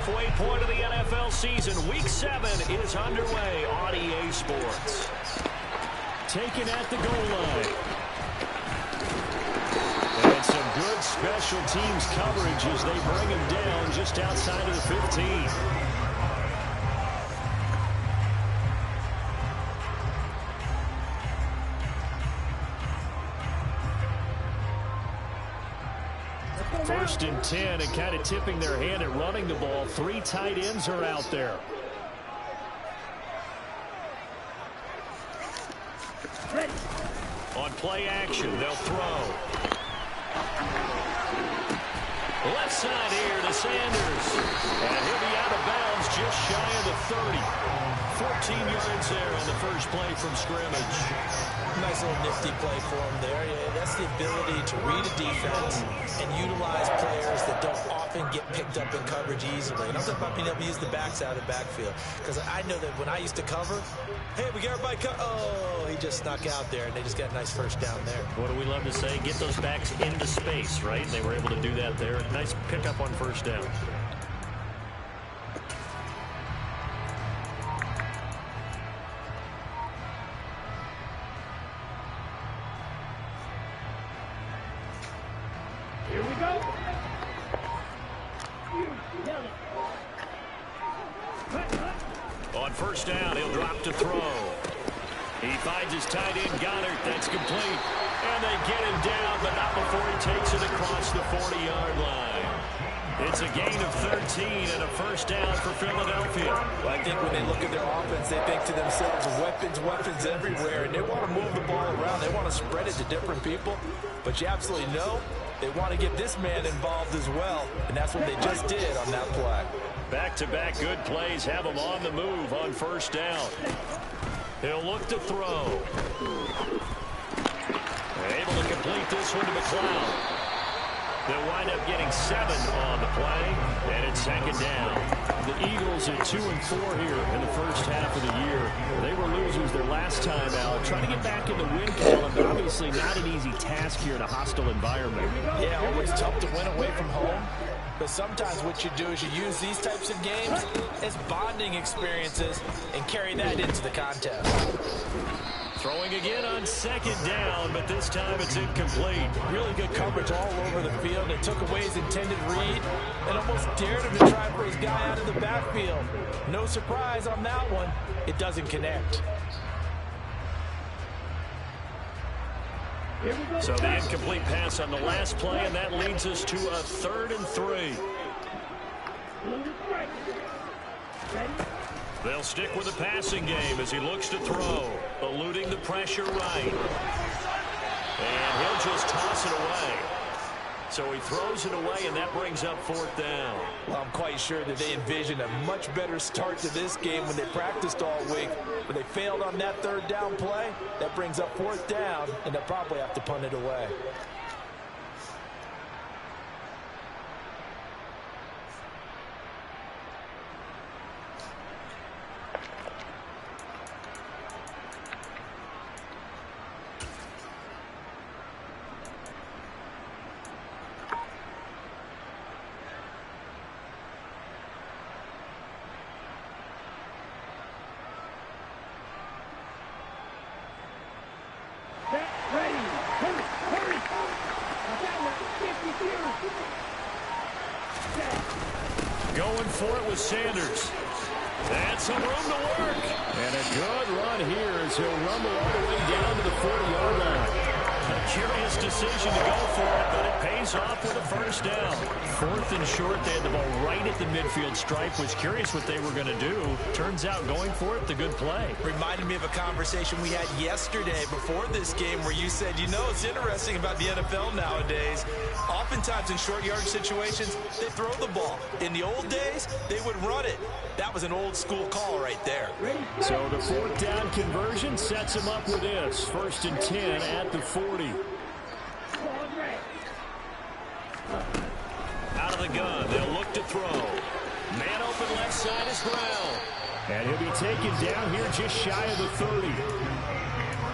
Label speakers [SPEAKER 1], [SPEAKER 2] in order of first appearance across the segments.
[SPEAKER 1] halfway point of the NFL season. Week 7 is underway on EA Sports. Taken at the goal line. And some good special teams coverage as they bring him down just outside of the 15. First and 10, and kind of tipping their hand at running the ball. 3 tight ends are out there. On play action, they'll throw. Left side here to Sanders. And he'll be out of bounds just shy of the 30. 14 yards there on the first play from scrimmage.
[SPEAKER 2] Nice little nifty play for him there. Yeah, that's the ability to read a defense and utilize players that don't often get picked up in coverage easily. And I'm talking about being able to use the backs out of the backfield. Because I know that when I used to cover, hey, we got everybody oh, he just snuck out there, and they just got a nice first down there.
[SPEAKER 1] What do we love to say? Get those backs into space, right? They were able to do that there. Nice pickup on first down.
[SPEAKER 3] Here we go.
[SPEAKER 1] On first down, he'll drop to throw. He finds his tight end, Goddard. That's complete. And they get him down, but not before he takes it across the 40-yard line. It's a gain of 13 and a first down for Philadelphia.
[SPEAKER 2] Well, I think when they look at their offense, they think to themselves, weapons everywhere, and they want to move the ball around. They want to spread it to different people, but you absolutely know they want to get this man involved as well, and that's what they just did on that play.
[SPEAKER 1] Back-to-back good plays have him on the move on first down. He'll look to throw. Able to complete this one to McLeod. They'll wind up getting 7 on the play, and it's second down. The Eagles at 2-4 here in the first half of the year. They were losers their last time out. Trying to get back in the win column, but obviously not an easy task here in a hostile environment.
[SPEAKER 2] Yeah, always tough to win away from home. But sometimes what you do is you use these types of games as bonding experiences and carry that into the contest.
[SPEAKER 1] Throwing again on second down, but this time it's incomplete.
[SPEAKER 2] Really good coverage all over the field. It took away his intended read and almost dared him to try for his guy out of the backfield. No surprise on that one. It doesn't connect.
[SPEAKER 1] So the incomplete pass on the last play, and that leads us to a 3rd and 3. They'll stick with the passing game as he looks to throw, eluding the pressure right. And he'll just toss it away. So he throws it away, and that brings up 4th down.
[SPEAKER 2] Well, I'm quite sure that they envisioned a much better start to this game when they practiced all week. But they failed on that 3rd down play. That brings up 4th down, and they'll probably have to punt it away.
[SPEAKER 1] Going for it with Sanders. That's some room to work. And a good run here as he'll rumble all the way down to the 40-yard line. A curious decision to go for it, but it pays off with a first down. 4th and short, they had the ball right at the midfield stripe. Was curious what they were going to do. Turns out going for it, the good play.
[SPEAKER 2] Reminded me of a conversation we had yesterday before this game where you said, you know, it's interesting about the NFL nowadays. Oftentimes in short yardage situations, they throw the ball. In the old days, they would run it. That was an old school call right there.
[SPEAKER 1] So the 4th down conversion sets him up with this. 1st and 10 at the 40. Out of the gun, they'll look to throw. Man open left side is Brown. And he'll be taken down here just shy of the 30.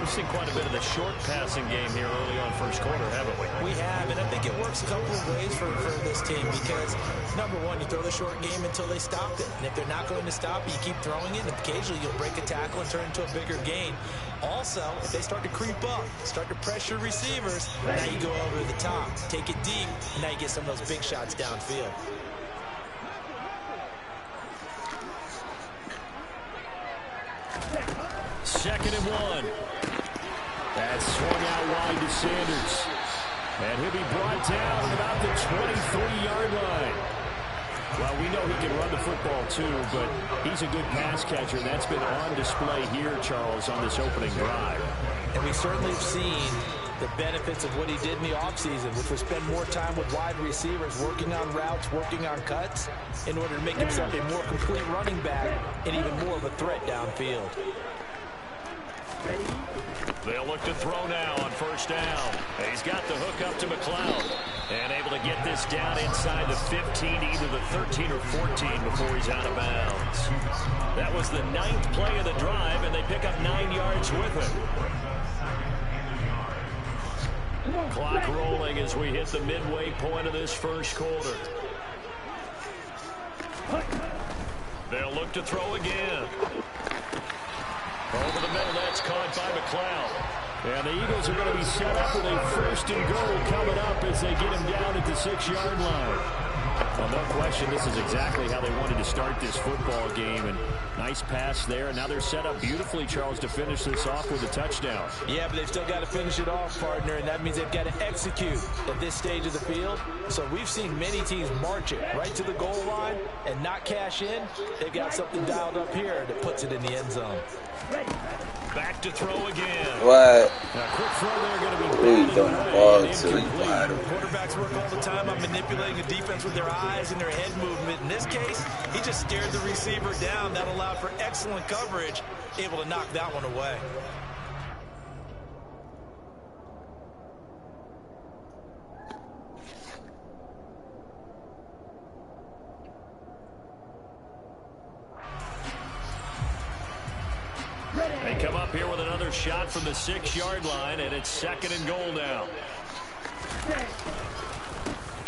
[SPEAKER 1] We've seen quite a bit of the short passing game here early on first quarter, haven't we?
[SPEAKER 2] We have, and I think it works a couple of ways for this team because, number one, you throw the short game until they stop it. And if they're not going to stop it, you keep throwing it, and occasionally you'll break a tackle and turn into a bigger gain. Also, if they start to creep up, start to pressure receivers, now you go over the top, take it deep, and now you get some of those big shots downfield.
[SPEAKER 1] Second and 1. That's swung out wide to Sanders. And he'll be brought down at about the 23-yard line. Well, we know he can run the football too, but he's a good pass catcher. That's been on display here, Charles, on this opening drive.
[SPEAKER 2] And we certainly have seen the benefits of what he did in the offseason, which was spend more time with wide receivers, working on routes, working on cuts, in order to make himself a more complete running back and even more of a threat downfield.
[SPEAKER 1] They'll look to throw now on first down. He's got the hook up to McLeod. And able to get this down inside the 15, either the 13 or 14 before he's out of bounds. That was the 9th play of the drive, and they pick up 9 yards with it. Clock rolling as we hit the midway point of this first quarter. They'll look to throw again. Over the middle, that's caught by McLeod. And the Eagles are going to be set up with a first and goal coming up as they get him down at the 6-yard line. Well, no question, this is exactly how they wanted to start this football game. And nice pass there. And now they're set up beautifully, Charles, to finish this off with a touchdown.
[SPEAKER 2] Yeah, but they've still got to finish it off, partner, and that means they've got to execute at this stage of the field. So we've seen many teams march it right to the goal line and not cash in. They've got something dialed up here that puts it in the end zone.
[SPEAKER 1] Back to throw again.
[SPEAKER 3] What?
[SPEAKER 1] A quick throw there going to be
[SPEAKER 3] Really don't ball to
[SPEAKER 2] Quarterbacks work all the time on manipulating a defense with their eyes and their head movement. In this case, he just stared the receiver down. That allowed for excellent coverage, able to knock that one away.
[SPEAKER 1] They come up here with another shot from the 6-yard line, and it's second and goal now.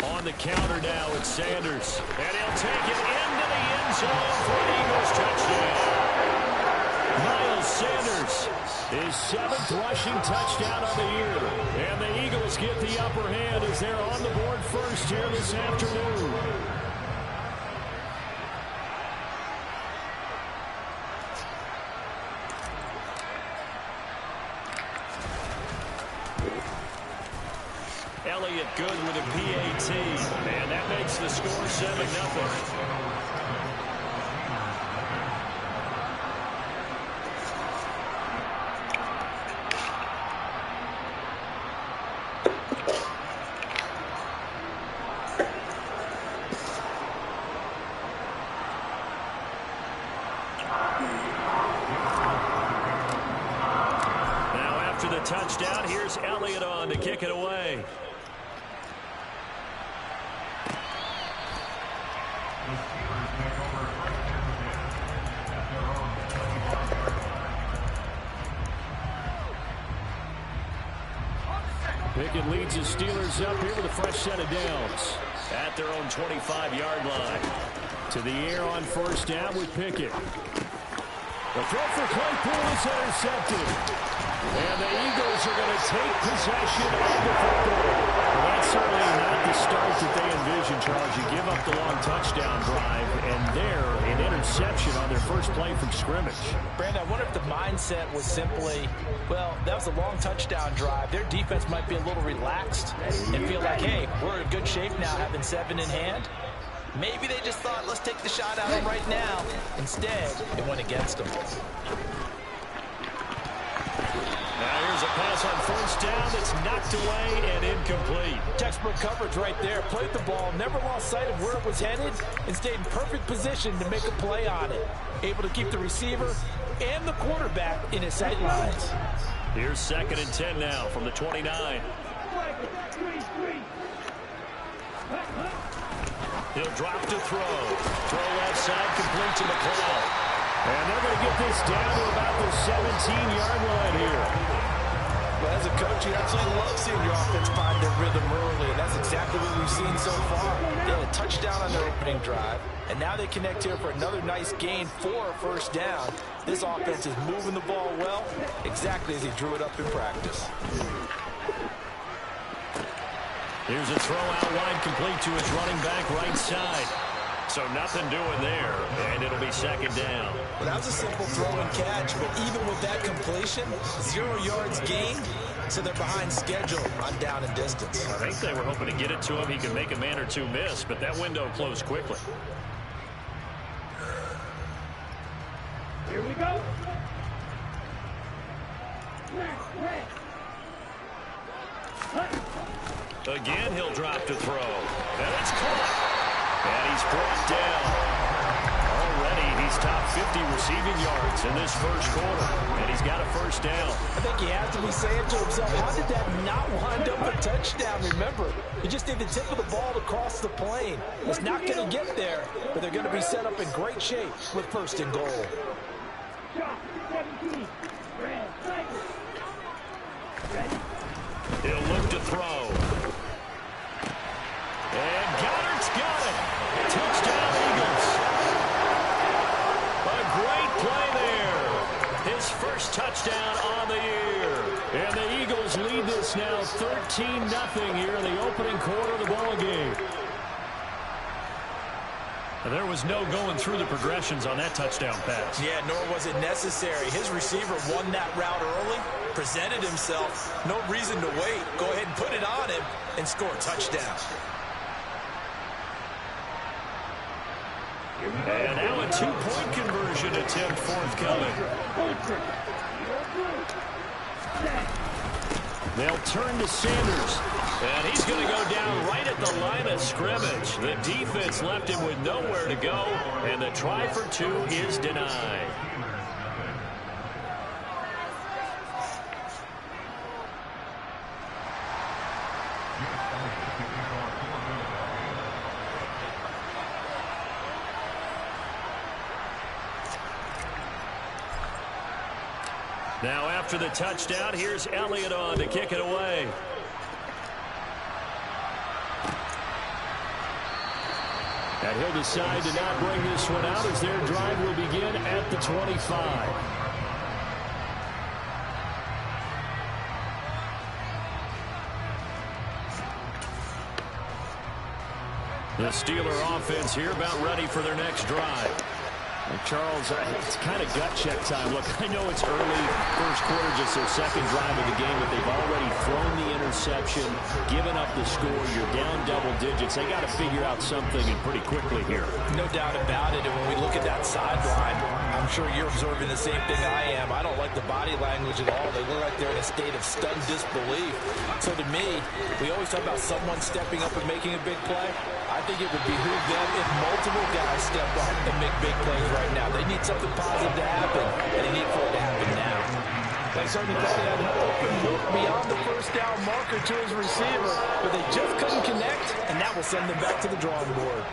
[SPEAKER 1] On the counter now, it's Sanders. And he'll take it into the end zone for an Eagles touchdown. Miles Sanders, his 7th rushing touchdown of the year. And the Eagles get the upper hand as they're on the board first here this afternoon. Elliott good with a PAT, and that makes the score 7-0. Now after the touchdown, here's Elliott on to kick it away. Pickett leads his Steelers up here with a fresh set of downs at their own 25-yard line. To the air on first down with Pickett. The throw for Claypool is intercepted. And the Eagles are going to take possession of the football. Well, that's certainly not the start that they envisioned, Charles. You give up the long touchdown drive, and there, an interception on their first play from scrimmage.
[SPEAKER 2] Brandon, I wonder if the mindset was simply, well, that was a long touchdown drive. Their defense might be a little relaxed and feel like, hey, we're in good shape now, having 7 in hand. Maybe they just thought, let's take the shot at them right now. Instead, it went against them.
[SPEAKER 1] Now here's a pass on first down that's knocked away and incomplete.
[SPEAKER 2] Textbook coverage right there. Played the ball, never lost sight of where it was headed, and stayed in perfect position to make a play on it. Able to keep the receiver and the quarterback in his sight lines.
[SPEAKER 1] Here's 2nd and 10 now from the 29. He'll drop to throw. Throw left side, complete to McLeod. And they're going to get this down to about the 17-yard line here.
[SPEAKER 2] Well, as a coach, you absolutely love seeing your offense find their rhythm early, and that's exactly what we've seen so far. They had a touchdown on their opening drive, and now they connect here for another nice gain for a first down. This offense is moving the ball well, exactly as he drew it up in practice.
[SPEAKER 1] Here's a throw out wide, complete to his running back right side. So nothing doing there, and it'll be second down.
[SPEAKER 2] Well, that was a simple throw and catch, but even with that completion, 0 yards gained, so they're behind schedule on down and distance.
[SPEAKER 1] I think they were hoping to get it to him. He could make a man or two miss, but that window closed quickly.
[SPEAKER 3] Here we go.
[SPEAKER 1] Again, he'll drop to throw. And it's caught. And he's brought down. Already, he's top 50 receiving yards in this first quarter. And he's got a first down.
[SPEAKER 2] I think he has to be saying to himself, how did that not wind up a touchdown? Remember, you just need the tip of the ball to cross the plane. It's not going to get there, but they're going to be set up in great shape with first and goal.
[SPEAKER 1] He'll look to throw. And Goddard's got it. Touchdown, Eagles. A great play there. His first touchdown on the year. And the Eagles lead this now 13-0 here in the opening quarter of the ball game. There was no going through the progressions on that touchdown pass.
[SPEAKER 2] Yeah, nor was it necessary. His receiver won that route early, presented himself. No reason to wait. Go ahead and put it on him and score a touchdown.
[SPEAKER 1] And now a two-point conversion attempt forthcoming. They'll turn to Sanders. And he's going to go down right at the line of scrimmage. The defense left him with nowhere to go. And the try for two is denied. Now after the touchdown, here's Elliott on to kick it away. And he'll decide to not bring this one out as their drive will begin at the 25. The Steeler offense here about ready for their next drive. And Charles, it's kind of gut check time. Look, I know it's early, first quarter, just their second drive of the game, but they've already thrown the interception, given up the score. You're down double digits. They got to figure out something, and pretty quickly here.
[SPEAKER 2] No doubt about it. And when we look at that sideline, I'm sure you're observing the same thing I am. I don't like the body language at all. They look like they're in a state of stunned disbelief. So to me, we always talk about someone stepping up and making a big play. I think it would behoove them if multiple guys step up and make big plays right now. They need something positive to happen, and they need for it to happen now. They certainly thought they had an open look beyond the first down marker to his receiver, but they just couldn't connect, and that will send them back to the drawing board.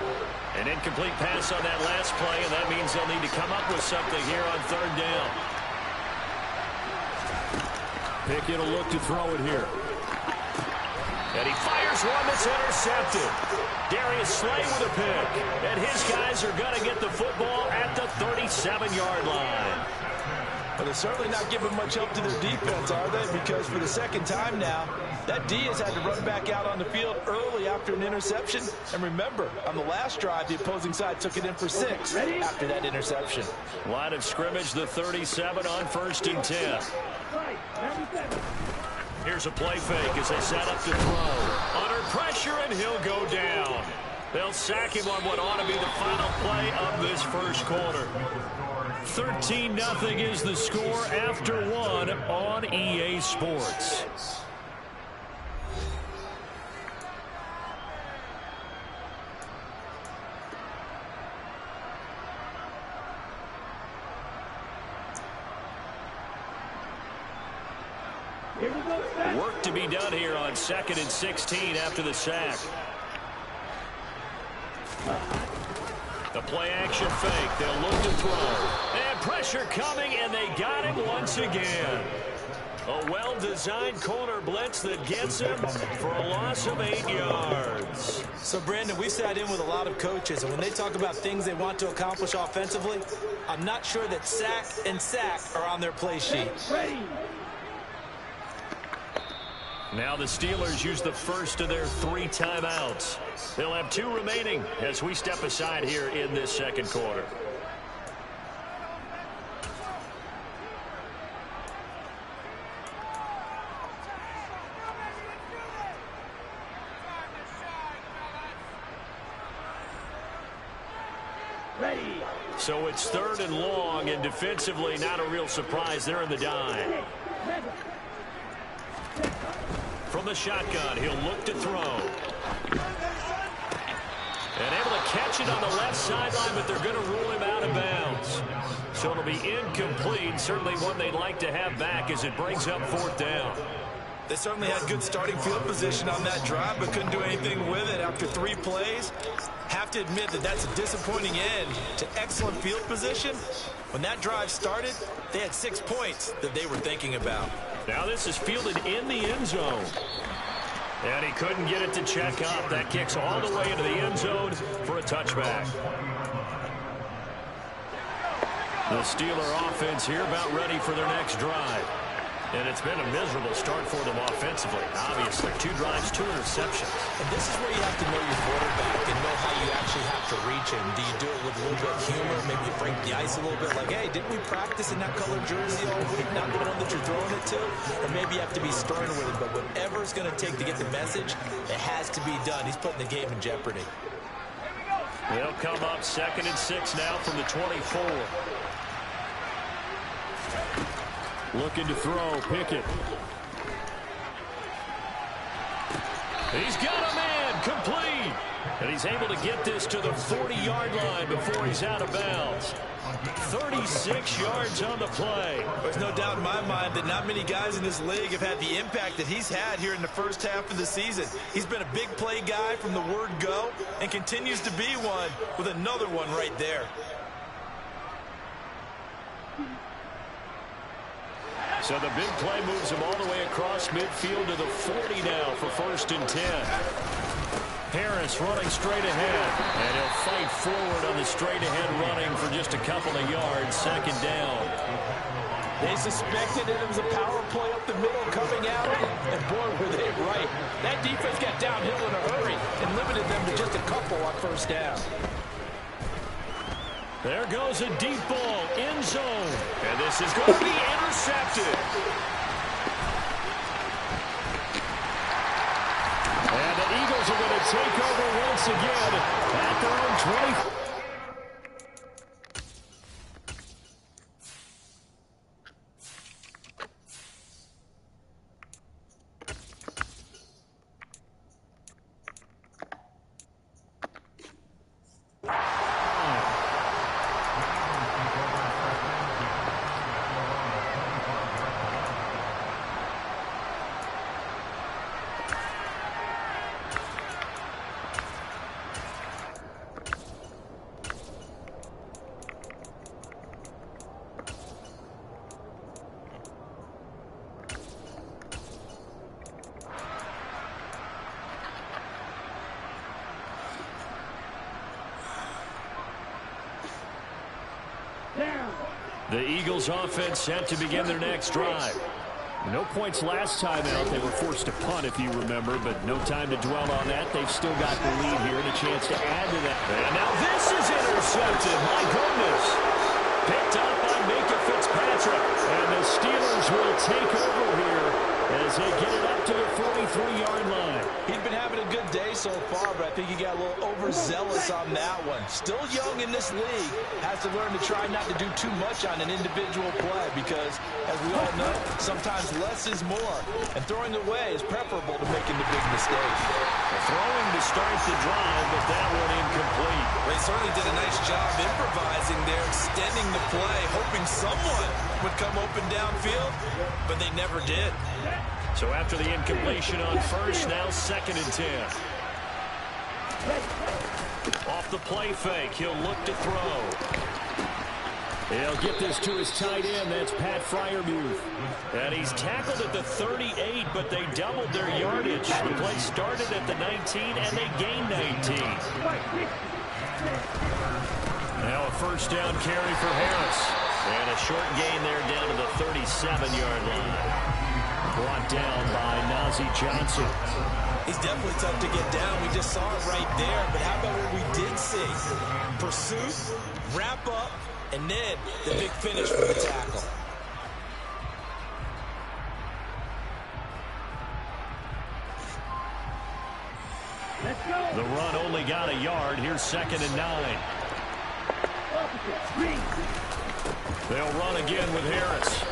[SPEAKER 1] An incomplete pass on that last play, and that means they'll need to come up with something here on third down. Pickett will look to throw it here. And he fires one that's intercepted. Darius Slay with a pick. And his guys are going to get the football at the 37-yard line.
[SPEAKER 2] But they're certainly not giving much help to their defense, are they? Because for the second time now, that D has had to run back out on the field early after an interception. And remember, on the last drive, the opposing side took it in for 6 after that interception.
[SPEAKER 1] Line of scrimmage, the 37 on 1st and 10. Here's a play fake as they set up to throw. Under pressure, and he'll go down. They'll sack him on what ought to be the final play of this first quarter. 13-0 is the score after 1 on EA Sports. Work to be done here on 2nd and 16 after the sack. The a play-action fake. They'll look to throw. And pressure coming, and they got him once again. A well-designed corner blitz that gets him for a loss of 8 yards.
[SPEAKER 2] So, Brandon, we've sat in with a lot of coaches, and when they talk about things they want to accomplish offensively, I'm not sure that sack and sack are on their play sheet.
[SPEAKER 1] Now the Steelers use the first of their 3 timeouts. They'll have 2 remaining as we step aside here in this second quarter. So it's 3rd and long, and defensively not a real surprise. They're in the dive. From the shotgun, he'll look to throw. And able to catch it on the left sideline, but they're going to rule him out of bounds. So it'll be incomplete. Certainly one they'd like to have back as it brings up 4th down.
[SPEAKER 2] They certainly had good starting field position on that drive, but couldn't do anything with it after 3 plays. Have to admit that that's a disappointing end to excellent field position. When that drive started, they had 6 points that they were thinking about.
[SPEAKER 1] Now this is fielded in the end zone. And he couldn't get it to check up. That kicks all the way into the end zone for a touchback. The Steeler offense here about ready for their next drive. And it's been a miserable start for them offensively. Obviously, 2 drives, 2 interceptions.
[SPEAKER 2] And this is where you have to know your quarterback and know how you actually have to reach him. Do you do it with a little bit of humor, maybe you break the ice a little bit, like, hey, didn't we practice in that colored jersey all week, not the one that you're throwing it to? Or maybe you have to be stern with it, but whatever it's going to take to get the message, it has to be done. He's putting the game in jeopardy.
[SPEAKER 1] They'll come up 2nd and 6 now from the 24. Looking to throw, Pickett. He's got a man, complete. And he's able to get this to the 40-yard line before he's out of bounds. 36 yards on the play.
[SPEAKER 2] There's no doubt in my mind that not many guys in this league have had the impact that he's had here in the first half of the season. He's been a big play guy from the word go and continues to be one with another one right there.
[SPEAKER 1] So the big play moves him all the way across midfield to the 40 now for 1st and 10. Harris running straight ahead. And he'll fight forward on the straight-ahead running for just a couple of yards. 2nd down.
[SPEAKER 2] They suspected it was a power play up the middle coming out. And boy, were they right. That defense got downhill in a hurry and limited them to just a couple on 1st down.
[SPEAKER 1] There goes a deep ball, end zone. And this is going to be intercepted. And the Eagles are going to take over once again at their own 20. The Eagles offense set to begin their next drive. No points last time out. They were forced to punt, if you remember, but no time to dwell on that. They've still got the lead here and a chance to add to that. And now this is intercepted. My goodness. Picked up by Minkah Fitzpatrick. And the Steelers will take over here as they get it up to the 43-yard line.
[SPEAKER 2] He's been having a good day so far, but I think he got a little overzealous on that one. Still young in this league. Has to learn to try not to do too much on an individual play because, as we all know, sometimes less is more. And throwing away is preferable to making the big mistake.
[SPEAKER 1] Throwing to start the drive, but that one incomplete.
[SPEAKER 2] They certainly did a nice job improvising there, extending the play, hoping someone would come open downfield, but they never did.
[SPEAKER 1] So after the incompletion on 1st, now 2nd and 10. Off the play fake, he'll look to throw. He'll get this to his tight end. That's Pat Freiermuth. And he's tackled at the 38, but they doubled their yardage. The play started at the 19, and they gained 19. Now a first down carry for Harris. And a short gain there down to the 37-yard line. Brought down by Nazeeh Johnson.
[SPEAKER 2] He's definitely tough to get down. We just saw it right there. But how about what we did see? Pursuit, wrap up, and then the big finish for the tackle.
[SPEAKER 3] Let's go.
[SPEAKER 1] The run only got a yard. Here's 2nd and 9. They'll run again with Harris.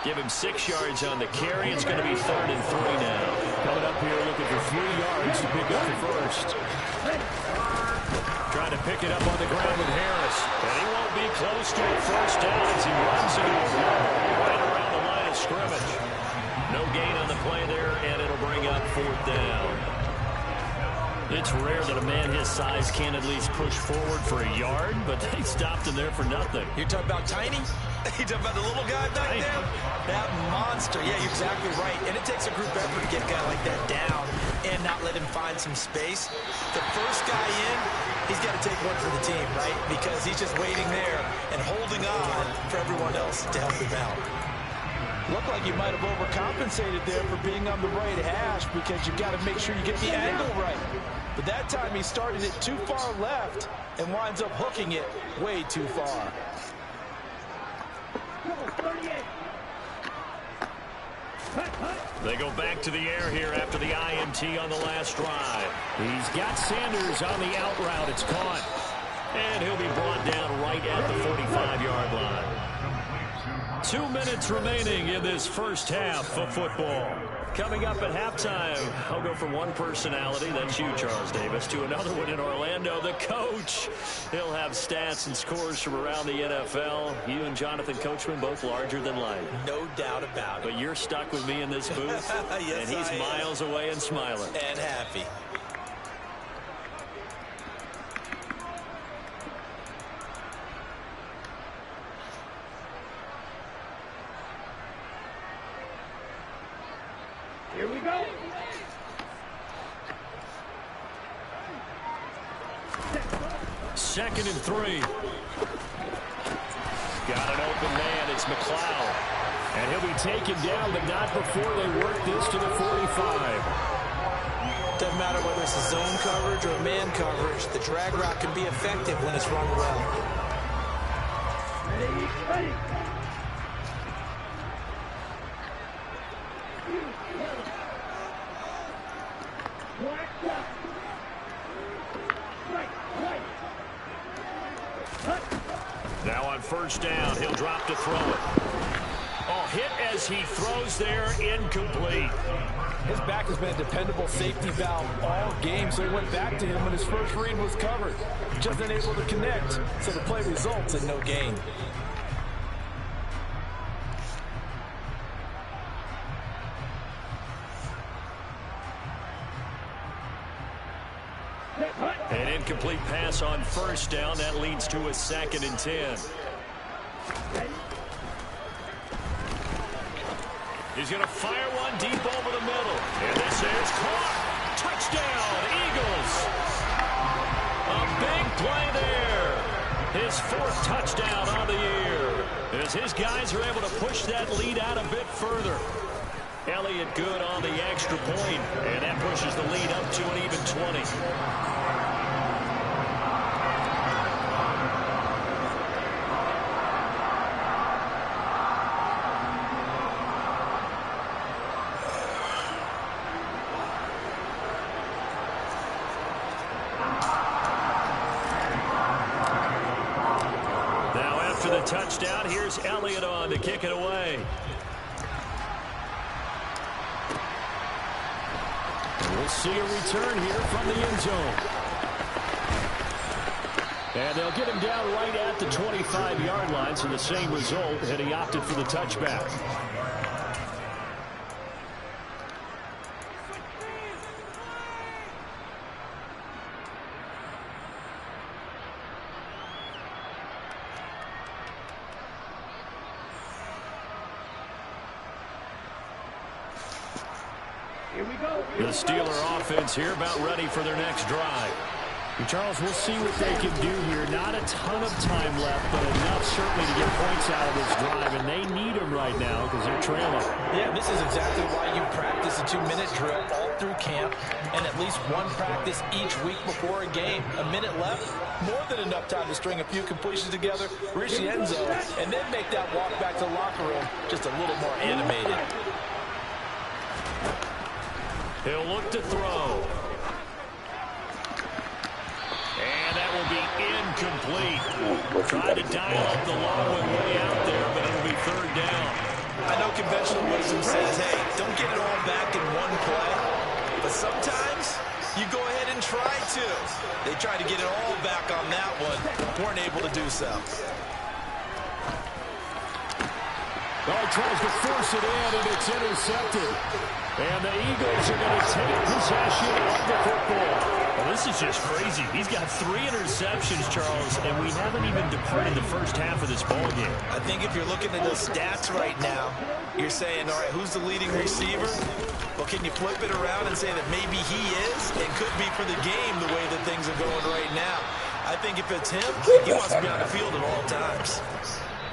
[SPEAKER 1] Give him 6 yards on the carry. It's going to be 3rd and 3 now. Coming up here looking for 3 yards to pick up the first. Trying to pick it up on the ground with Harris. And he won't be close to a first down as he runs it over right around the line of scrimmage. No gain on the play there, and it'll bring up 4th down. It's rare that a man his size can at least push forward for a yard, but they stopped him there for nothing.
[SPEAKER 2] You're talking about tiny? You're talking about the little guy back there? That monster. Yeah, you're exactly right. And it takes a group effort to get a guy like that down and not let him find some space. The first guy in, he's got to take one for the team, right? Because he's just waiting there and holding on for everyone else to help him out.
[SPEAKER 4] Looked like you might have overcompensated there for being on the right hash because you got to make sure you get the angle right. But that time he started it too far left and winds up hooking it way too far.
[SPEAKER 1] They go back to the air here after the INT on the last drive. He's got Sanders on the out route. It's caught. And he'll be brought down right at the 45-yard line. 2 minutes remaining in this first half of football. Coming up at halftime, I'll go from one personality, that's you, Charles Davis, to another one in Orlando, the coach. He'll have stats and scores from around the NFL. You and Jonathan Coachman both larger than life.
[SPEAKER 2] No doubt about it.
[SPEAKER 1] But you're stuck with me in this booth,
[SPEAKER 2] yes,
[SPEAKER 1] and he's miles away and smiling.
[SPEAKER 2] And happy.
[SPEAKER 3] Here we go.
[SPEAKER 1] 2nd and 3. Got an open man. It's McLeod. And he'll be taken down, but not before they work this to the 45.
[SPEAKER 2] Doesn't matter whether it's a zone coverage or a man coverage. The drag route can be effective when it's run well.
[SPEAKER 3] Ready.
[SPEAKER 1] Now on first down, he'll drop to throw it. Oh, hit as he throws there, incomplete.
[SPEAKER 4] His back has been a dependable safety valve all game, so he went back to him when his first read was covered. Just unable to connect, so the play results in no gain.
[SPEAKER 1] An incomplete pass on first down. That leads to a 2nd and 10. He's going to fire one deep over the middle. And this is caught. Touchdown, Eagles. A big play there. His 4th touchdown on the year. As his guys are able to push that lead out a bit further. Elliott good on the extra point, and that pushes the lead up to an even 20. Now after the touchdown, here's Elliott on to kick it away. We'll see a return here from the end zone. And they'll get him down right at the 25-yard line, so the same result, and he opted for the touchback. The Steeler offense here about ready for their next drive.
[SPEAKER 5] Charles, we'll see what they can do here. Not a ton of time left, but enough certainly to get points out of this drive, and they need them right now because they're trailing.
[SPEAKER 2] Yeah, this is exactly why you practice a 2-minute drill all through camp and at least one practice each week before a game. A minute left, more than enough time to string a few completions together, reach the end zone, and then make that walk back to the locker room just a little more animated.
[SPEAKER 1] He'll look to throw. And that will be incomplete. Tried to dial up the long one way out there, but it'll be third down.
[SPEAKER 2] I know conventional wisdom says, hey, don't get it all back in one play. But sometimes you go ahead and try to. They tried to get it all back on that one. Weren't able to do so.
[SPEAKER 1] Well, he tries to force it in, and it's intercepted. And the Eagles are going to take possession of the football.
[SPEAKER 5] Well, this is just crazy. He's got 3 interceptions, Charles, and we haven't even departed the first half of this ballgame.
[SPEAKER 2] I think if you're looking at the stats right now, you're saying, all right, who's the leading receiver? Well, can you flip it around and say that maybe he is and could be for the game the way that things are going right now? I think if it's him, he wants to be on the field at all times.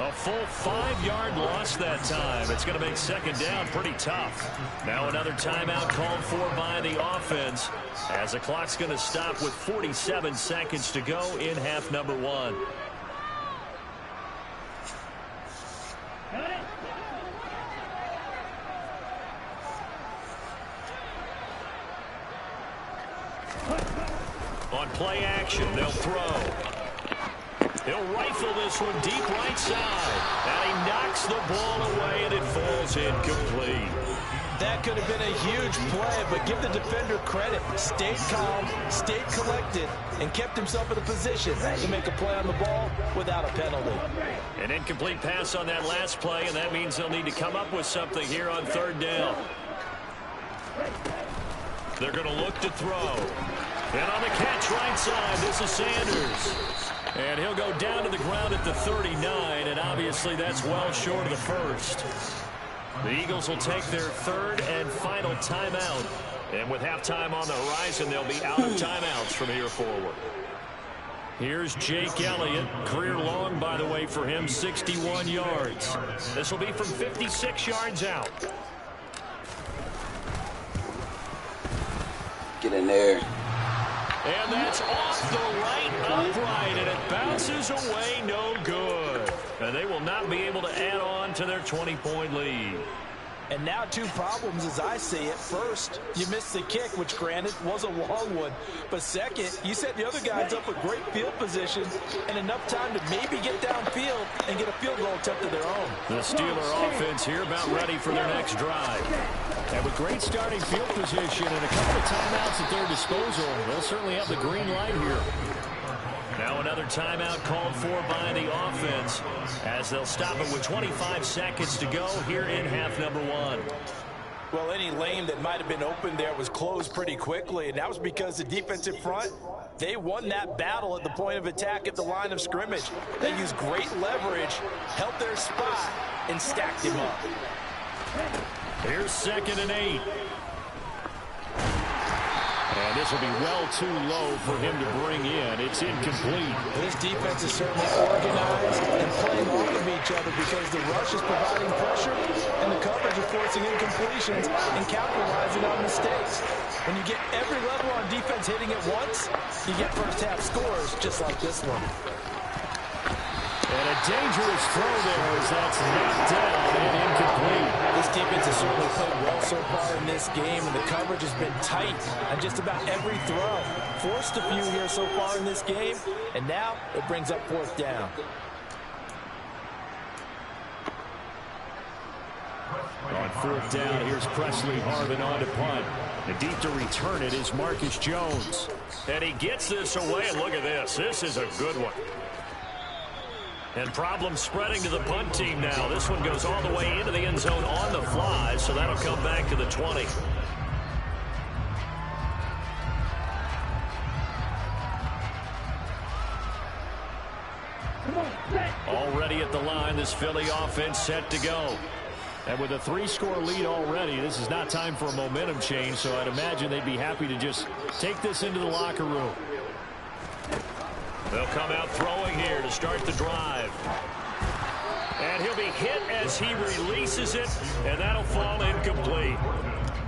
[SPEAKER 1] A full 5-yard loss that time. It's going to make second down pretty tough. Now another timeout called for by the offense as the clock's going to stop with 47 seconds to go in half number 1. On play action, they'll throw. He'll rifle this one deep right side. And he knocks the ball away, and it falls incomplete.
[SPEAKER 2] That could have been a huge play, but give the defender credit. Stayed calm, stayed collected, and kept himself in a position to make a play on the ball without a penalty.
[SPEAKER 1] An incomplete pass on that last play, and that means they'll need to come up with something here on third down. They're going to look to throw. And on the catch right side, this is Sanders. And he'll go down to the ground at the 39, and obviously that's well short of the first. The Eagles will take their third and final timeout. And with halftime on the horizon, they'll be out of timeouts from here forward. Here's Jake Elliott. Career long, by the way, for him, 61 yards. This will be from 56 yards out.
[SPEAKER 6] Get in there.
[SPEAKER 1] And that's off the right upright, and it bounces away no good. And they will not be able to add on to their 20-point lead.
[SPEAKER 2] And now 2 problems as I see it. First, you missed the kick, which granted was a long one. But second, you set the other guys up with great field position and enough time to maybe get downfield and get a field goal attempt of their own.
[SPEAKER 1] The Steeler offense here about ready for their next drive.
[SPEAKER 5] And with great starting field position and a couple of timeouts at their disposal, they'll certainly have the green light here.
[SPEAKER 1] Now another timeout called for by the offense as they'll stop it with 25 seconds to go here in half number 1.
[SPEAKER 2] Well, any lane that might have been open there was closed pretty quickly, and that was because the defensive front, they won that battle at the point of attack at the line of scrimmage. They used great leverage, held their spot, and stacked him up.
[SPEAKER 1] Here's 2nd and 8. And this will be well too low for him to bring in. It's incomplete.
[SPEAKER 2] This defense is certainly organized and playing off of each other because the rush is providing pressure and the coverage is forcing incompletions and capitalizing on mistakes. When you get every level on defense hitting at once, you get first half scores just like this one.
[SPEAKER 1] And a dangerous throw there as that's knocked down and incomplete.
[SPEAKER 2] This defense has certainly played well so far in this game, and the coverage has been tight on just about every throw. Forced a few here so far in this game, and now it brings up 4th down.
[SPEAKER 1] On 4th down, here's Presley Harvin on to punt. And deep to return it is Marcus Jones. And he gets this away, and look at this. This is a good one. And problems spreading to the punt team now. This one goes all the way into the end zone on the fly, so that'll come back to the 20. Already at the line, this Philly offense set to go.
[SPEAKER 5] And with a 3-score lead already, this is not time for a momentum change, so I'd imagine they'd be happy to just take this into the locker room.
[SPEAKER 1] They'll come out throwing here to start the drive. And he'll be hit as he releases it, and that'll fall incomplete.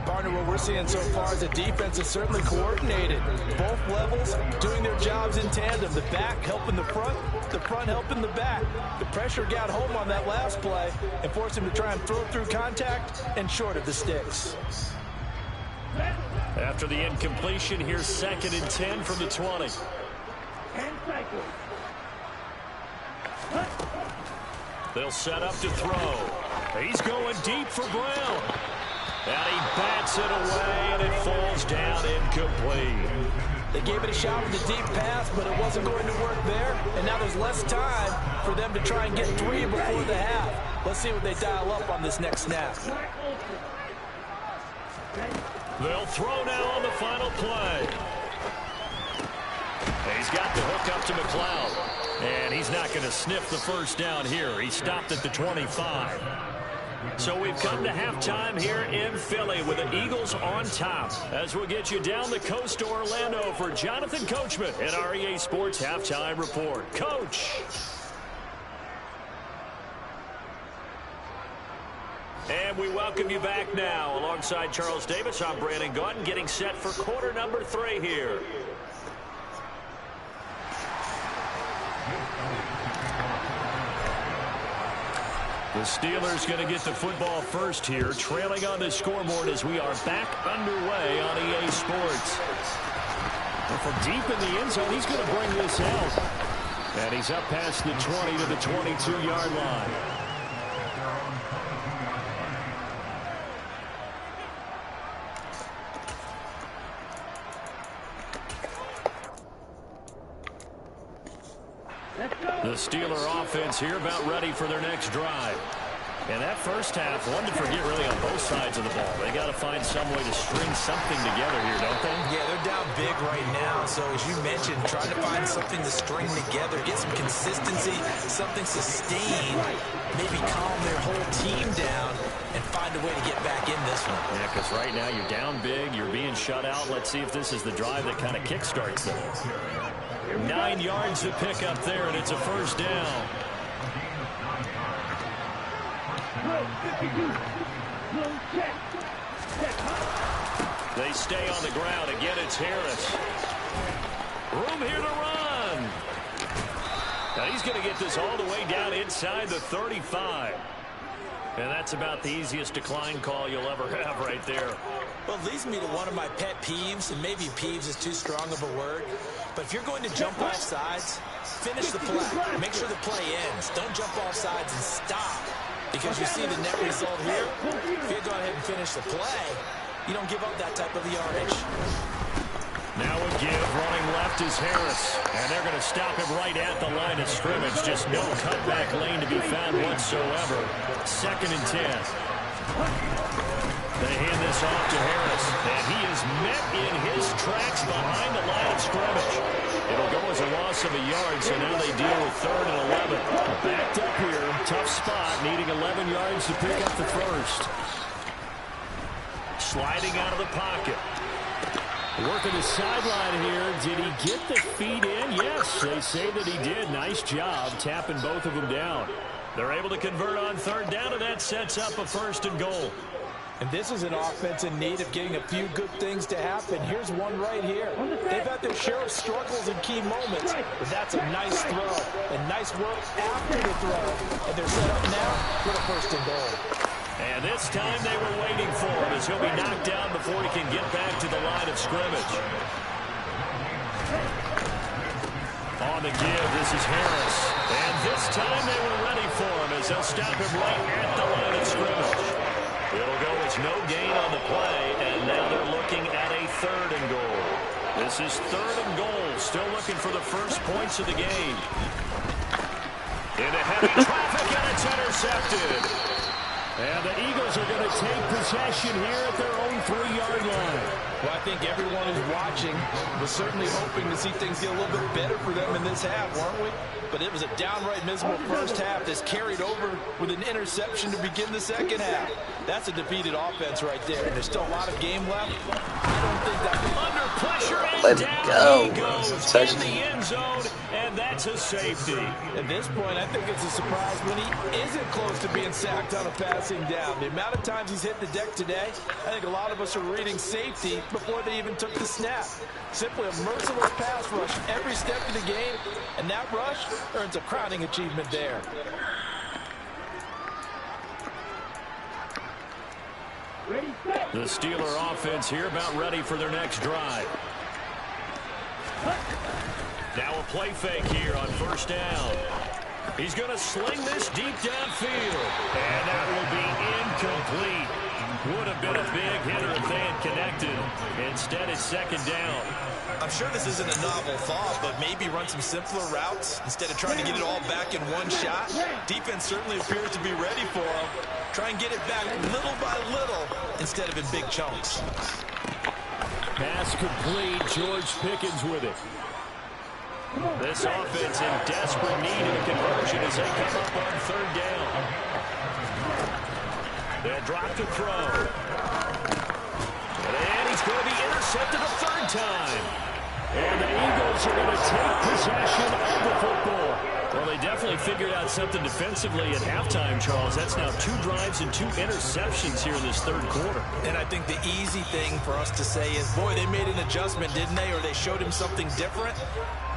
[SPEAKER 4] Partner, what we're seeing so far is the defense is certainly coordinated. Both levels doing their jobs in tandem. The back helping the front helping the back. The pressure got home on that last play and forced him to try and throw through contact and short of the sticks.
[SPEAKER 1] After the incompletion, here's 2nd and 10 from the 20.
[SPEAKER 3] And cycle.
[SPEAKER 1] They'll set up to throw. He's going deep for Brown. And he bats it away, and it falls down incomplete.
[SPEAKER 4] They gave it a shot with the deep pass, but it wasn't going to work there. And now there's less time for them to try and get 3 before the half. Let's see what they dial up on this next snap.
[SPEAKER 1] They'll throw now on the final play. He's got the hook up to McLeod. And he's not going to sniff the first down here. He stopped at the 25. So we've come to halftime here in Philly with the Eagles on top. As we'll get you down the coast to Orlando for Jonathan Coachman at our EA Sports Halftime Report. Coach. And we welcome you back now. Alongside Charles Davis, I'm Brandon Gaudin, getting set for quarter number 3 here. The Steelers going to get the football first here, trailing on the scoreboard as we are back underway on EA Sports.
[SPEAKER 5] Well, from deep in the end zone, he's going to bring this out.
[SPEAKER 1] And he's up past the 20 to the 22-yard line. The Steeler offense here about ready for their next drive. And that first half, one to forget really on both sides of the ball. They got to find some way to string something together here, don't they?
[SPEAKER 2] Yeah, they're down big right now. So as you mentioned, trying to find something to string together, get some consistency, something sustained, maybe calm their whole team down and find a way to get back in this one.
[SPEAKER 1] Yeah, because right now you're down big, you're being shut out. Let's see if this is the drive that kind of kickstarts them. 9 yards to pick up there, and it's a first down. They stay on the ground. Again, it's Harris. Room here to run. Now he's going to get this all the way down inside the 35. And that's about the easiest decline call you'll ever have right there.
[SPEAKER 2] Well, it leads me to one of my pet peeves, and maybe peeves is too strong of a word. But if you're going to jump off sides, finish the play. Make sure the play ends. Don't jump off sides and stop. Because you see the net result here. If you go ahead and finish the play, you don't give up that type of yardage.
[SPEAKER 1] Now a give, running left is Harris. And they're going to stop him right at the line of scrimmage. Just no cutback lane to be found whatsoever. 2nd and 10. They hand this off to Harris. And he is met in his tracks behind the line of scrimmage. It'll go as a loss of a yard, so now they deal with 3rd and 11. Backed up here, tough spot, needing 11 yards to pick up the first. Sliding out of the pocket.
[SPEAKER 5] Working the sideline here. Did he get the feet in? Yes, they say that he did. Nice job tapping both of them down.
[SPEAKER 1] They're able to convert on 3rd down, and that sets up a 1st and goal.
[SPEAKER 4] And this is an offense in need of getting a few good things to happen. Here's one right here. They've had their share of struggles in key moments, but that's a nice throw. And nice work after the throw. And they're set up now for the 1st and goal.
[SPEAKER 1] And this time they were waiting for him as he'll be knocked down before he can get back to the line of scrimmage. On the give, this is Harris. And this time they were ready for him as they'll stop him right at the line of scrimmage. It'll go as no gain on the play, and now they're looking at a 3rd and goal. This is 3rd and goal, still looking for the first points of the game. Into heavy traffic, and it's intercepted. And the Eagles are going to take possession here at their own 3-yard line.
[SPEAKER 4] Well, I think everyone who's watching was certainly hoping to see things get a little bit better for them in this half, weren't we? But it was a downright miserable first half that's carried over with an interception to begin the second half. That's a defeated offense right there. And there's still a lot of game left. I don't think that
[SPEAKER 1] under pressure and
[SPEAKER 6] Let it
[SPEAKER 1] down
[SPEAKER 6] go.
[SPEAKER 1] he goes in the end zone, and that's a safety.
[SPEAKER 4] At this point, I think it's a surprise when he isn't close to being sacked on a passing down. The amount of times he's hit the deck today, I think a lot of us are reading safety before they even took the snap. Simply a merciless pass rush every step of the game, and that rush earns a crowning achievement there.
[SPEAKER 1] The Steeler offense here about ready for their next drive. Now a play fake here on first down. He's going to sling this deep downfield. And that will be incomplete. Would have been a big hitter if they had connected. Instead, it's second down.
[SPEAKER 2] I'm sure this isn't a novel thought, but maybe run some simpler routes instead of trying to get it all back in one shot. Defense certainly appears to be ready for him. Try and get it back little by little instead of in big chunks.
[SPEAKER 1] Pass complete. George Pickens with it. This offense in desperate need of a conversion as they come up on third down. They'll drop to throw. And he's going to be intercepted a third time. And the Eagles are going to take possession of the football. Well, they definitely figured out something defensively at halftime, Charles. That's now 2 drives and 2 interceptions here in this third quarter.
[SPEAKER 2] And I think the easy thing for us to say is, boy, they made an adjustment, didn't they? Or they showed him something different.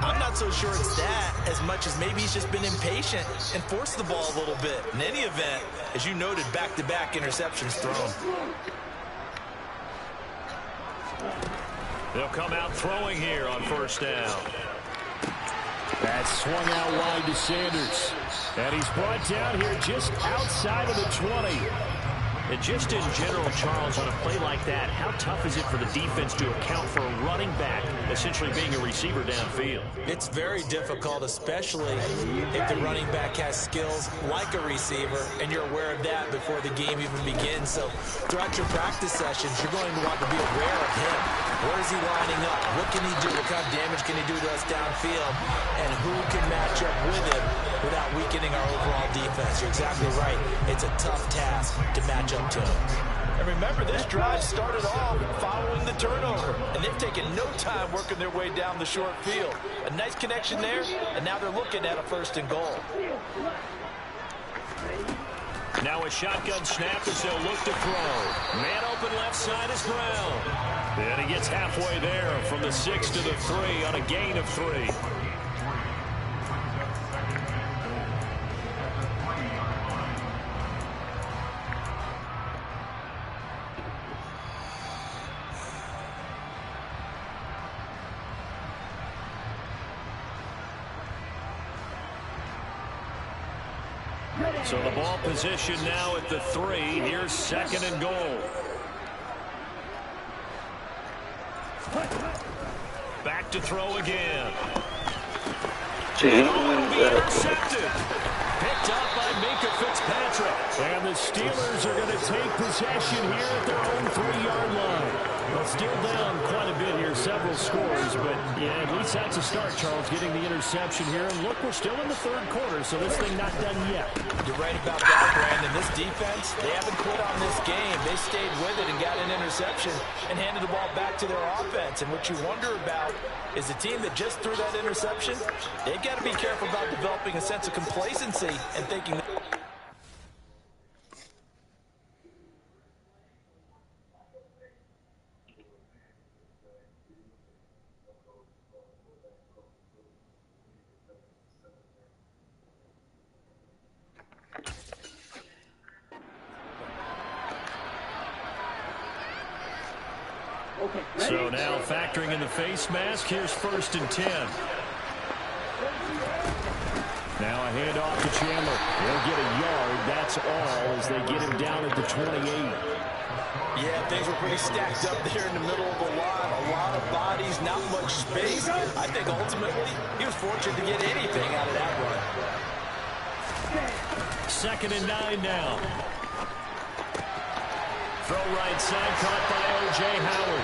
[SPEAKER 2] I'm not so sure it's that as much as maybe he's just been impatient and forced the ball a little bit. In any event, as you noted, back-to-back interceptions thrown.
[SPEAKER 1] They'll come out throwing here on first down. That's swung out wide to Sanders. And he's brought down here just outside of the 20. And just in general, Charles, on a play like that, how tough is it for the defense to account for a running back essentially being a receiver downfield?
[SPEAKER 2] It's very difficult, especially if the running back has skills like a receiver, and you're aware of that before the game even begins. So throughout your practice sessions, you're going to want to be aware of him. Where is he lining up? What can he do? What kind of damage can he do to us downfield? And who can match up with him without weakening our overall defense? You're exactly right. It's a tough task to match up to him.
[SPEAKER 4] And remember, this drive started off following the turnover, and they've taken no time working their way down the short field. A nice connection there, and now they're looking at a 1st and goal.
[SPEAKER 1] Now a shotgun snap as they'll look to throw. Man open left side is Brown. And he gets halfway there from the 6 to the 3 on a gain of 3. So the ball position now at the 3. Here's 2nd and goal. Back to throw again. Intercepted. Picked up by Minkah Fitzpatrick. And the Steelers are going to take possession here at their own 3-yard line. Well, still down quite a bit here, several scores, but yeah, at least that's a start, Charles, getting the interception here. And look, we're still in the third quarter, so this thing not done yet.
[SPEAKER 2] You're right about that, Brandon. This defense, they haven't quit on this game. They stayed with it and got an interception and handed the ball back to their offense. And what you wonder about is the team that just threw that interception, they've got to be careful about developing a sense of complacency and thinking that
[SPEAKER 1] So now factoring in the face mask, here's 1st and 10. Now a handoff to Chandler. He'll get a yard, that's all, as they get him down at the 28.
[SPEAKER 2] yeah, things were pretty stacked up there in the middle of the lot. A lot of bodies, not much space. I think ultimately he was fortunate to get anything out of that run.
[SPEAKER 1] 2nd and 9 now. Throw right side, caught by O.J. Howard.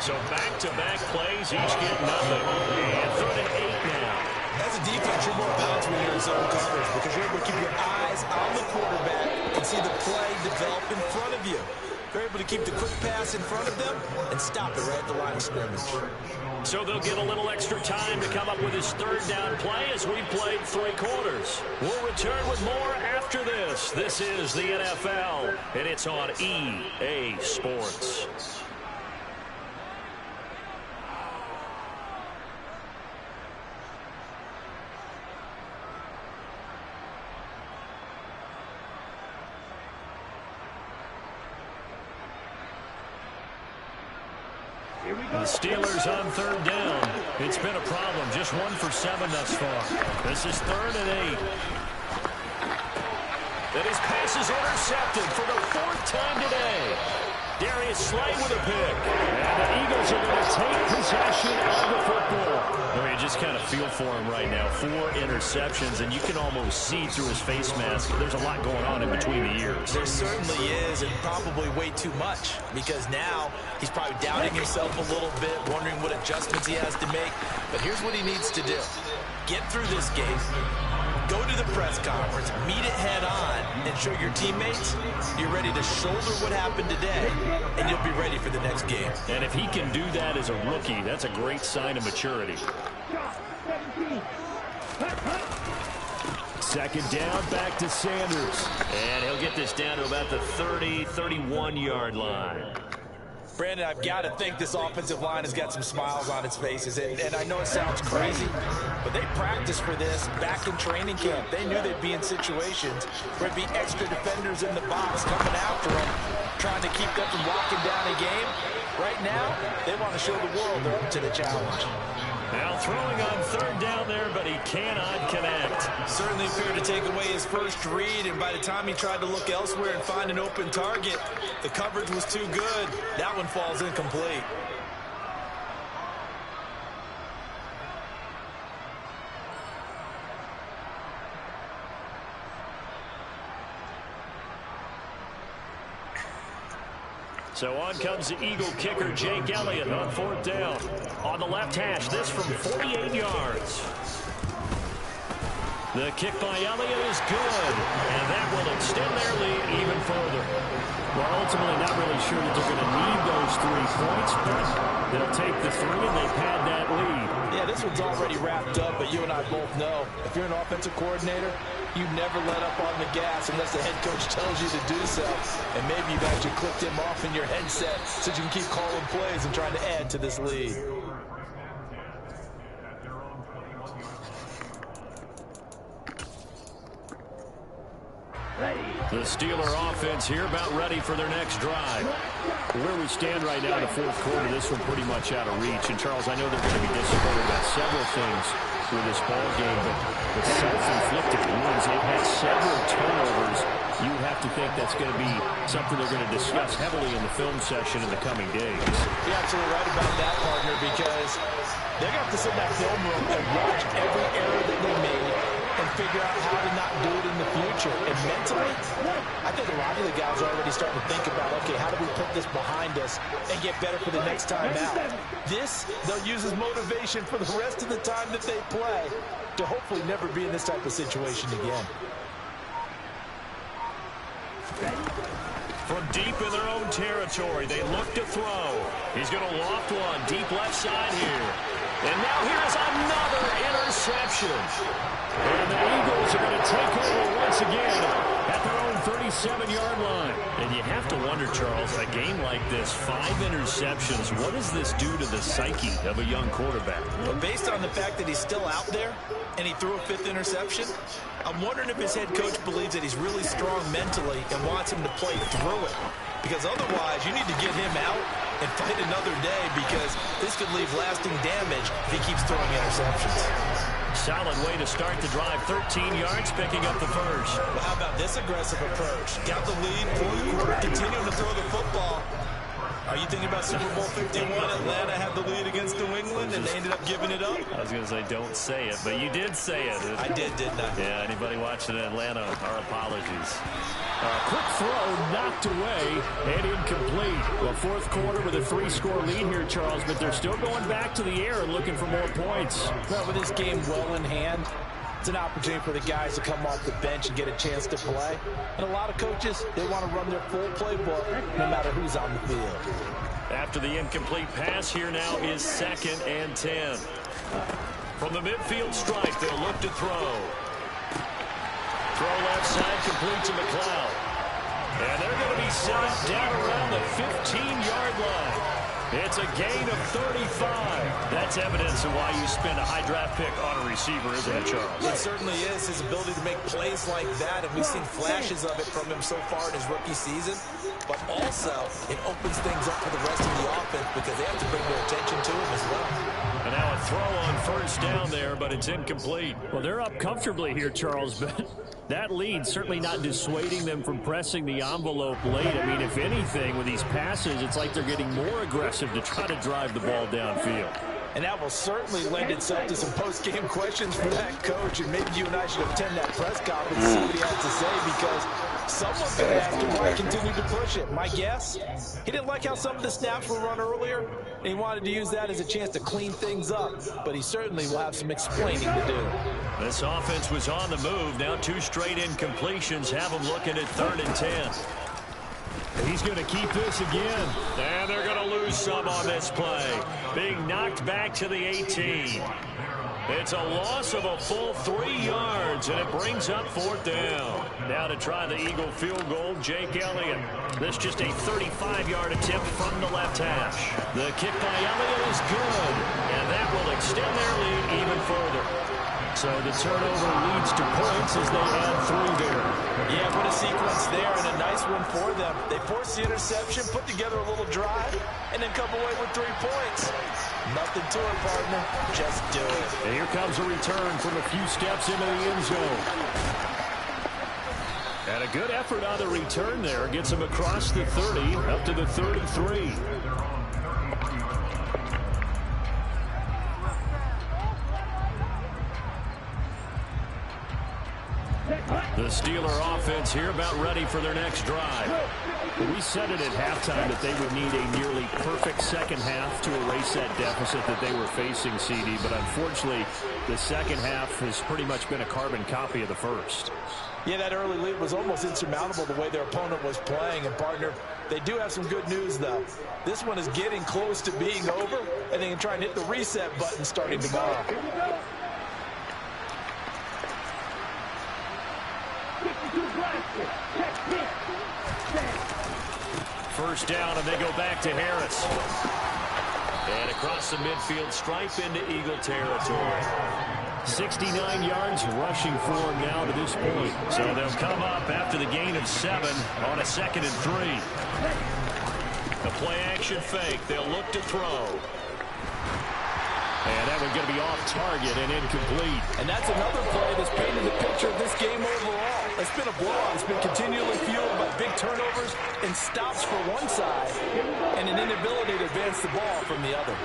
[SPEAKER 1] So back-to-back plays, each get nothing. And 3rd and 8 now.
[SPEAKER 2] As a defense, you're more balanced when you're in zone coverage because you're able to keep your eyes on the quarterback and see the play develop in front of you. You're able to keep the quick pass in front of them and stop it right at the line of scrimmage.
[SPEAKER 1] So they'll get a little extra time to come up with his 3rd down play as we played 3 quarters. We'll return with more after this. This is the NFL, and it's on EA Sports. The Steelers on 3rd down. It's been a problem. Just 1 for 7 thus far. This is 3rd and 8. And his pass is intercepted for the 4th time today. Darius Slay with a pick. And the Eagles are going to take possession of the football. I mean, you just kind of feel for him right now. 4 interceptions, and you can almost see through his face mask. There's a lot going on in between the ears.
[SPEAKER 2] There certainly is, and probably way too much, because now he's probably doubting himself a little bit, wondering what adjustments he has to make. But here's what he needs to do. Get through this game. Go to the press conference, meet it head on, and show your teammates you're ready to shoulder what happened today, and you'll be ready for the next game.
[SPEAKER 1] And if he can do that as a rookie, that's a great sign of maturity. 2nd down, back to Sanders. And he'll get this down to about the 30, 31-yard line.
[SPEAKER 2] Brandon, I've got to think this offensive line has got some smiles on its faces. And I know it sounds crazy, but they practiced for this back in training camp. They knew they'd be in situations where there'd be extra defenders in the box coming after them, trying to keep them from locking down a game. Right now, they want to show the world they're up to the challenge.
[SPEAKER 1] Now throwing on 3rd down there, but he cannot connect.
[SPEAKER 2] Certainly appeared to take away his first read, and by the time he tried to look elsewhere and find an open target, the coverage was too good. That one falls incomplete.
[SPEAKER 1] So on comes the Eagle kicker, Jake Elliott, on 4th down. On the left hash, this from 48 yards. The kick by Elliott is good, and that will extend their lead even further. Well, ultimately not really sure that they're going to need those 3 points, but they'll take the 3 and they pad that lead.
[SPEAKER 2] Yeah, this one's already wrapped up, but you and I both know if you're an offensive coordinator, you never let up on the gas unless the head coach tells you to do so. And maybe you've actually clicked him off in your headset so you can keep calling plays and trying to add to this lead.
[SPEAKER 1] The Steeler offense here about ready for their next drive. Where we stand right now in the 4th quarter, this one pretty much out of reach. And, Charles, I know they're going to be disappointed about several things with this ball game, but the self-inflicted wounds, they've had several turnovers. You have to think that's going to be something they're going to discuss heavily in the film session in the coming days.
[SPEAKER 2] You're absolutely right about that, partner, because they're going to have to sit in that film room and watch every error that they made and figure out how to not do it in the future. And mentally, I think a lot of the guys are already starting to think about, okay, how do we put this behind us and get better for the next time out? This, they'll use as motivation for the rest of the time that they play to hopefully never be in this type of situation again.
[SPEAKER 1] From deep in their own territory, they look to throw. He's going to loft one deep left side here. And now here's another interception. And the Eagles are going to take over once again at their own 37-yard line. And you have to wonder, Charles, a game like this, 5 interceptions, what does this do to the psyche of a young quarterback?
[SPEAKER 2] Well, based on the fact that he's still out there and he threw a 5th interception, I'm wondering if his head coach believes that he's really strong mentally and wants him to play through it. Because otherwise, you need to get him out and fight another day, because this could leave lasting damage if he keeps throwing interceptions.
[SPEAKER 1] Solid way to start the drive. 13 yards, picking up the first.
[SPEAKER 2] Well, how about this aggressive approach? Got the lead for the quarter, continuing to throw the football. Are you thinking about Super Bowl 51? Atlanta had the lead against New England, and they ended up giving it up?
[SPEAKER 1] I was going to say, don't say it, but you did say it.
[SPEAKER 2] I did, didn't I?
[SPEAKER 1] Yeah, anybody watching Atlanta, our apologies.
[SPEAKER 5] Quick throw knocked away and incomplete. Well, fourth quarter with a 3-score lead here, Charles, but they're still going back to the air and looking for more points.
[SPEAKER 4] Well, with this game well in hand, it's an opportunity for the guys to come off the bench and get a chance to play. And a lot of coaches, they want to run their full playbook no matter who's on the field.
[SPEAKER 1] After the incomplete pass, here now is 2nd and 10. From the midfield stripe, they'll look to throw. Throw left side, complete to McLeod. And they're going to be set down around the 15-yard line. It's a gain of 35. That's evidence of why you spend a high draft pick on a receiver, isn't it, Charles?
[SPEAKER 2] It certainly is. His ability to make plays like that, and we've seen flashes of it from him so far in his rookie season. But also, it opens things up for the rest of the offense because they have to bring their attention to him as well.
[SPEAKER 1] And now a throw on first down there, but it's incomplete.
[SPEAKER 5] Well, they're up comfortably here, Charles, but that lead certainly not dissuading them from pressing the envelope late. I mean, if anything, with these passes, it's like they're getting more aggressive to try to drive the ball downfield.
[SPEAKER 4] And that will certainly lend itself to some post-game questions for that coach. And maybe you and I should attend that press conference and see what he has to say, because someone's going to ask him why he continued to push it. My guess, he didn't like how some of the snaps were run earlier, and he wanted to use that as a chance to clean things up. But he certainly will have some explaining to do.
[SPEAKER 1] This offense was on the move. Now 2 straight incompletions have them looking at 3rd and 10.
[SPEAKER 5] He's going to keep this again.
[SPEAKER 1] And they're going to lose some on this play. Being knocked back to the 18. It's a loss of a full 3 yards, and it brings up 4th down. Now to try the Eagle field goal, Jake Elliott. This just a 35-yard attempt from the left hash. The kick by Elliott is good, and that will extend their lead even further. So the turnover leads to points as they add 3 there.
[SPEAKER 4] Yeah, what a sequence there, and a nice one for them. They forced the interception, put together a little drive, and then come away with 3 points. Nothing to it, partner. Just do it.
[SPEAKER 5] And here comes a return from a few steps into the end zone. And a good effort on the return there. Gets him across the 30, up to the 33. The Steeler offense here about ready for their next drive. We said it at halftime that they would need a nearly perfect second half to erase that deficit that they were facing, CD. But unfortunately, the second half has pretty much been a carbon copy of the first.
[SPEAKER 4] Yeah, that early lead was almost insurmountable the way their opponent was playing. And, partner, they do have some good news, though. This one is getting close to being over, and they can try and hit the reset button starting tomorrow.
[SPEAKER 1] First down, and they go back to Harris. And across the midfield stripe into Eagle territory.
[SPEAKER 5] 69 yards rushing for him now to this point.
[SPEAKER 1] So they'll come up after the gain of 7 on a 2nd and 3. The play action fake. They'll look to throw.
[SPEAKER 5] And that one's going to be off target and incomplete.
[SPEAKER 4] And that's another play that's painted the picture of this game overall. It's been a blowout. It's been continually fueled by big turnovers and stops for one side and an inability to advance the ball from the other.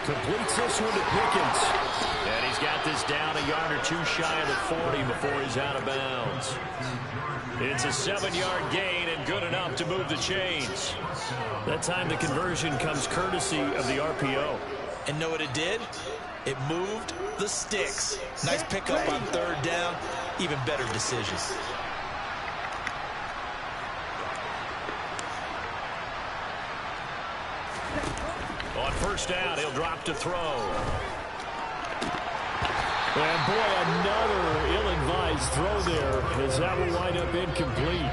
[SPEAKER 5] Completes this one to Pickens.
[SPEAKER 1] And he's got this down a yard or 2 shy of the 40 before he's out of bounds. It's a 7-yard gain and good enough to move the chains. That time the conversion comes courtesy of the RPO.
[SPEAKER 2] And know what it did? It moved the sticks. Nice pickup on 3rd down. Even better decision.
[SPEAKER 1] On first down, he'll drop to throw.
[SPEAKER 5] And boy, another ill-advised throw there as that will wind up incomplete.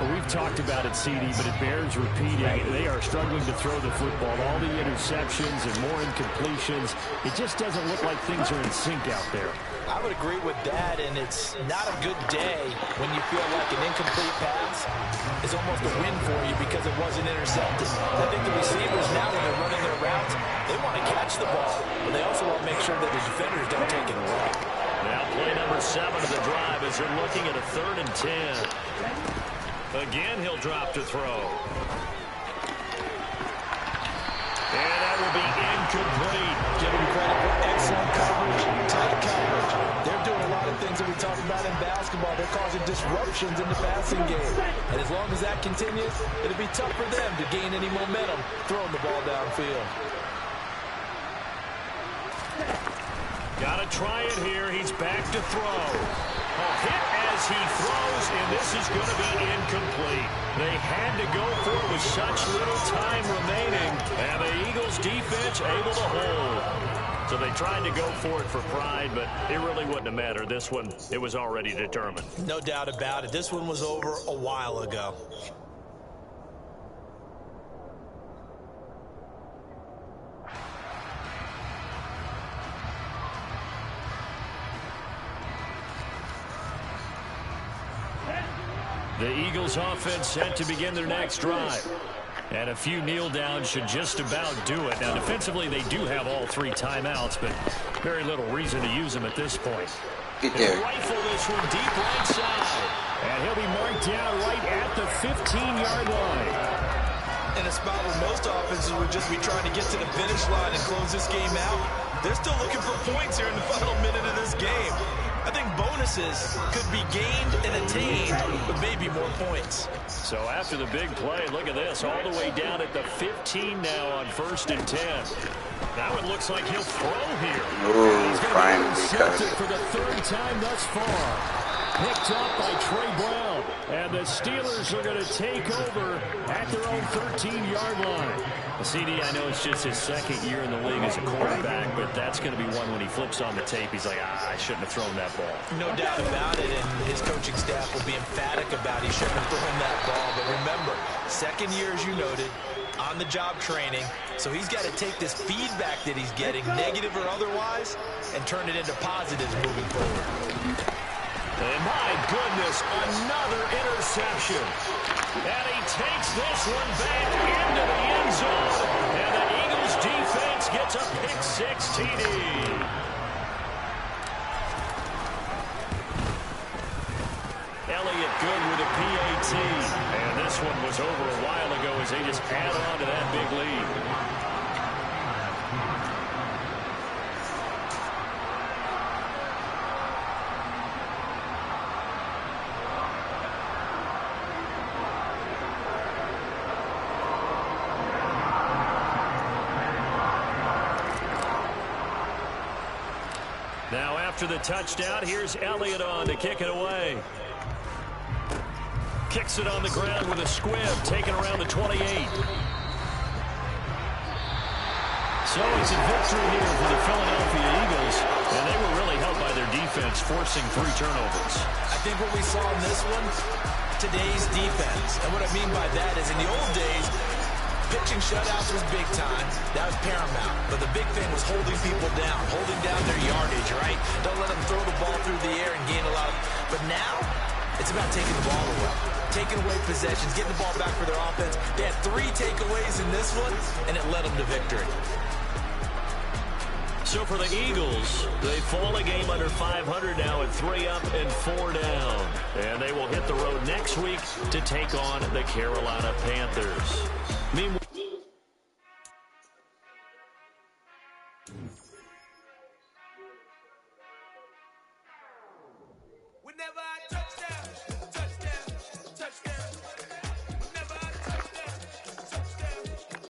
[SPEAKER 5] Well, we've talked about it, CD, but it bears repeating. They are struggling to throw the football. All the interceptions and more incompletions. It just doesn't look like things are in sync out there.
[SPEAKER 4] I would agree with that, and it's not a good day when you feel like an incomplete pass is almost a win for you because it wasn't intercepted. I think the receivers now, when they're running their routes, they want to catch the ball, but they also want to make sure that the defenders don't take it away.
[SPEAKER 1] Now play number 7 of the drive as they're looking at a 3rd and 10. Again, he'll drop to throw. And that will be incomplete.
[SPEAKER 2] Give him credit for excellent coverage, tight coverage. They're doing a lot of things that we talked about in basketball. They're causing disruptions in the passing game. And as long as that continues, it'll be tough for them to gain any momentum throwing the ball downfield.
[SPEAKER 1] Got to try it here. He's back to throw. A hit as he throws, and this is going to be incomplete. They had to go for it with such little time remaining, and the Eagles defense able to hold. So they tried to go for it for pride, but it really wouldn't have mattered. This one, it was already determined.
[SPEAKER 2] No doubt about it. This one was over a while ago.
[SPEAKER 1] The Eagles offense set to begin their next drive. And a few kneel downs should just about do it. Now, defensively, they do have all 3 timeouts, but very little reason to use them at this point.
[SPEAKER 6] Get there.
[SPEAKER 1] Rifle this one deep right side. And he'll be marked down right at the 15-yard line.
[SPEAKER 2] In a spot where most offenses would just be trying to get to the finish line and close this game out, they're still looking for points here in the final minute of this game. I think bonuses could be gained and attained with maybe more points.
[SPEAKER 1] So after the big play, look at this, all the way down at the 15 now on 1st and 10. That one looks like he'll throw here.
[SPEAKER 6] Ooh,
[SPEAKER 1] He's
[SPEAKER 6] finally
[SPEAKER 1] intercepted
[SPEAKER 6] got it.
[SPEAKER 1] for the 3rd time thus far. Picked up by Trey Brown. And the Steelers are going to take over at their own 13-yard line. CD, I know it's just his 2nd year in the league as a quarterback, but that's going to be one when he flips on the tape. He's like, I shouldn't have thrown that ball.
[SPEAKER 2] No doubt about it, and his coaching staff will be emphatic about he shouldn't have thrown that ball. But remember, 2nd year, as you noted, on-the-job training, so he's got to take this feedback that he's getting, negative or otherwise, and turn it into positives moving forward.
[SPEAKER 1] And my goodness, another interception. And he takes this one back into the end zone. And the Eagles defense gets a pick-6 TD. Elliott good with a PAT. And this one was over a while ago as they just add on to that big lead. Now after the touchdown, here's Elliott on to kick it away. Kicks it on the ground with a squib, taken around the 28. So it's a victory here for the Philadelphia Eagles, and they were really helped by their defense, forcing 3 turnovers.
[SPEAKER 2] I think what we saw in this one, today's defense. And what I mean by that is in the old days, pitching shutouts was big time. That was paramount. But the big thing was holding people down, holding down their yardage, right? Don't let them throw the ball through the air and gain a lot. But now, it's about taking the ball away. Taking away possessions, getting the ball back for their offense. They had 3 takeaways in this one, and it led them to victory.
[SPEAKER 1] So for the Eagles, they fall a game under 500 now at 3 up and 4 down. And they will hit the road next week to take on the Carolina Panthers. Meanwhile,
[SPEAKER 7] we never